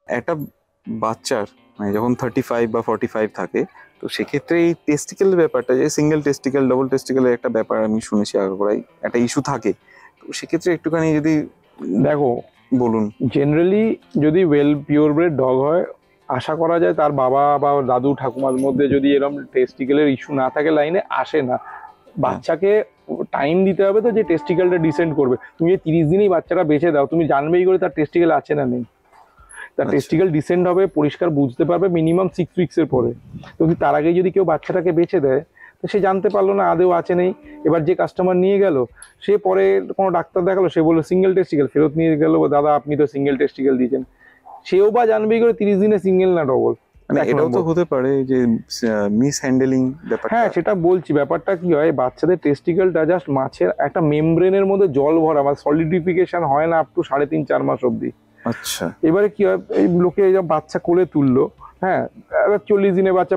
একটা বাচ্চার মানে যখন 35 বা 45 থাকে, তো সেক্ষেত্রে এই টেস্টিকেলের ব্যাপারটা, যে সিঙ্গেল টেস্টিকেল ডবল টেস্টিকেলের একটা ব্যাপার আমি শুনেছি আগাগোড়াই একটা ইস্যু থাকে, তো সেক্ষেত্রে একটুখানি যদি দেখো বলুন। জেনারেলি যদি ওয়েল পিওর ব্রেড ডগ হয়, আশা করা যায় তার বাবা বা দাদু ঠাকুমার মধ্যে যদি এরকম টেস্টিকেলের ইস্যু না থাকে, লাইনে আসে না। বাচ্চাকে টাইম দিতে হবে তো যে টেস্টিকেলটা ডিসেন্ড করবে। তুমি যে 30 দিনেই বাচ্চাটা বেঁচে দাও, তুমি জানবেই করে তার টেস্টিকেল আছে না নেই। তার টেস্টিকেল ডিসেন্ড হবে, পরিষ্কার বুঝতে পারবে মিনিমাম 6 উইক্সের পরে। তো তার আগে যদি কেউ বাচ্চাটাকে বেঁচে দেয়, তো সে জানতে পারলো না আদেও আছে নেই। এবার যে কাস্টমার নিয়ে গেল, সে পরে কোনো ডাক্তার দেখালো, সে বললো সিঙ্গেল টেস্টিকেল, ফেরত নিয়ে গেল, দাদা আপনি তো সিঙ্গেল টেস্টিকেল দিয়েছেন। সেও বা জানবেই করে 30 দিনে সিঙ্গেল না ডবল। মানে এটাও তো হতে পারে যে মিস হ্যান্ডেলিং ব্যাপার। হ্যাঁ, সেটা বলছি। ব্যাপারটা কি হয়, বাচ্চাদের টেস্টিকেলটা জাস্ট মাছের একটা মেমব্রেনের মধ্যে জল ভরা, মানে সলিডিফিকেশন হয় না আপ টু 3.5-4 মাস অব্দি। আচ্ছা। এবারে কি হয়, এই লোকে বাচ্চা কোলে তুললো, হ্যাঁ 40 দিনে বাচ্চা,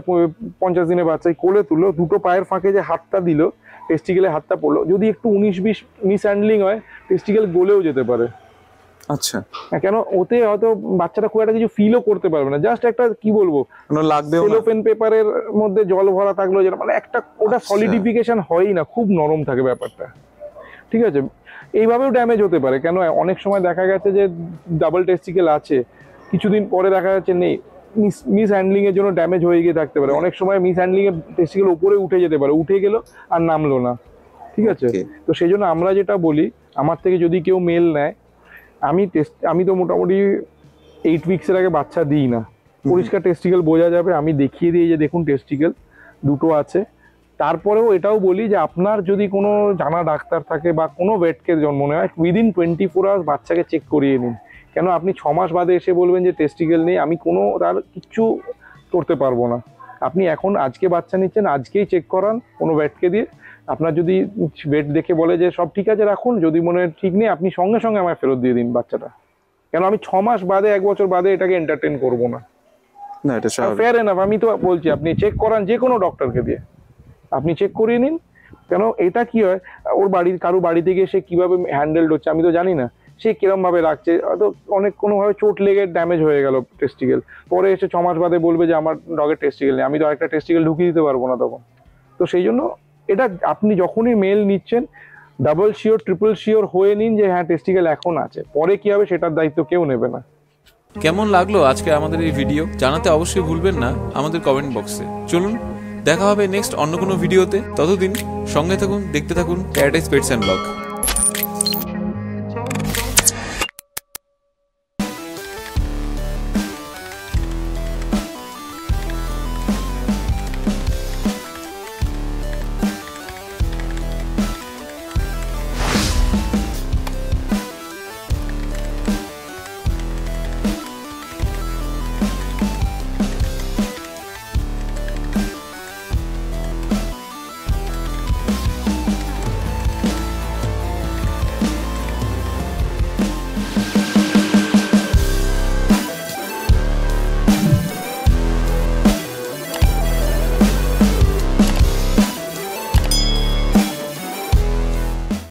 50 দিনে বাচ্চা কোলে তুললো, দুটো পায়ের ফাঁকে যে হাতটা দিল, টেস্টিকেলে হাতটা পড়লো, যদি একটু 19-20 মিস হ্যান্ডলিং হয়, টেস্টিকেল গলেও যেতে পারে। আচ্ছা। কেন, ওতে হয়তো বাচ্চাটা খুব একটা কিছু ফিলও করতে পারবে না, জাস্ট একটা কি বলবো, সেলোফেন পেপারের মধ্যে জল ভরা থাকলো, যেটা মানে একটা ওটা সলিডিফিকেশন হয়ই না, খুব নরম থাকে ব্যাপারটা। ঠিক আছে, এইভাবেও ড্যামেজ হতে পারে। কেন, অনেক সময় দেখা গেছে যে ডাবল টেস্টিকেল আছে, কিছুদিন পরে দেখা যাচ্ছে নেই, মিস হ্যান্ডলিং এর জন্য ড্যামেজ হয়ে গিয়ে থাকতে পারে। অনেক সময় মিস হ্যান্ডলিং এর টেস্টিকেল উপরে উঠে যেতে পারে, উঠে গেল আর নামলো না। ঠিক আছে, তো সেই জন্য আমরা যেটা বলি, আমার থেকে যদি কেউ মেল নেয়, আমি তো মোটামুটি 8 উইক্সের আগে বাচ্চা দিই না। পরিষ্কার টেস্টিকেল বোঝা যাবে, আমি দেখিয়ে দিই যে দেখুন টেস্টিকেল দুটো আছে। তারপরেও এটাও বলি যে আপনার যদি কোনো জানা ডাক্তার থাকে বা কোনো ভেটকে জন্ম নেয়, উইদিন 24 আওয়ার্স বাচ্চাকে চেক করিয়ে নিন। কেন, আপনি 6 মাস বাদে এসে বলবেন যে টেস্টিকেল নেই, আমি কোনো তার কিচ্ছু করতে পারবো না। আপনি এখন আজকে বাচ্চা নিচ্ছেন, আজকেই চেক করান কোনো ভেটকে দিয়ে। আপনার যদি ভেট দেখে বলে যে সব ঠিক আছে রাখুন, যদি মনে ঠিক নেই, আপনি সঙ্গে সঙ্গে আমায় ফেরত দিয়ে দিন বাচ্চাটা। কেন, আমি 6 মাস বাদে 1 বছর বাদে এটাকে এন্টারটেন করবো না। Fair enough. আমি তো বলছি আপনি চেক করান যে কোনো ডক্টরকে দিয়ে, আপনি চেক করিয়ে নিন। কেন, এটা কি হয়, ওর বাড়ির কারো বাড়িতে গিয়ে সে কিভাবে হ্যান্ডেলড হচ্ছে আমি তো জানি না, সে কিরম ভাবে রাখছে, হয়তো অনেক কোনোভাবে চোট লেগে ড্যামেজ হয়ে গেল টেস্টিকেল, পরে এসে 6 মাস বাদে বলবে যে আমার ডগের টেস্টিকেল নেই, আমি তো আরেকটা টেস্টিকেল ঢুকিয়ে দিতে পারবো না তখন। তো সেই জন্য এটা আপনি যখনই মেল নিচ্ছেন, ডাবল শিওর ট্রিপল শিওর হয়ে নিন যে হ্যাঁ টেস্টিকেল এখন আছে, পরে কি হবে সেটার দায়িত্ব কেউ নেবে না। কেমন লাগলো আজকে আমাদের এই ভিডিও জানাতে অবশ্যই ভুলবেন না আমাদের কমেন্ট বক্সে। চলুন দেখা হবে নেক্সট অন্য কোনো ভিডিওতে, ততদিন সঙ্গে থাকুন, দেখতে থাকুন প্যারাডাইস পেটস অ্যান্ড ব্লগ।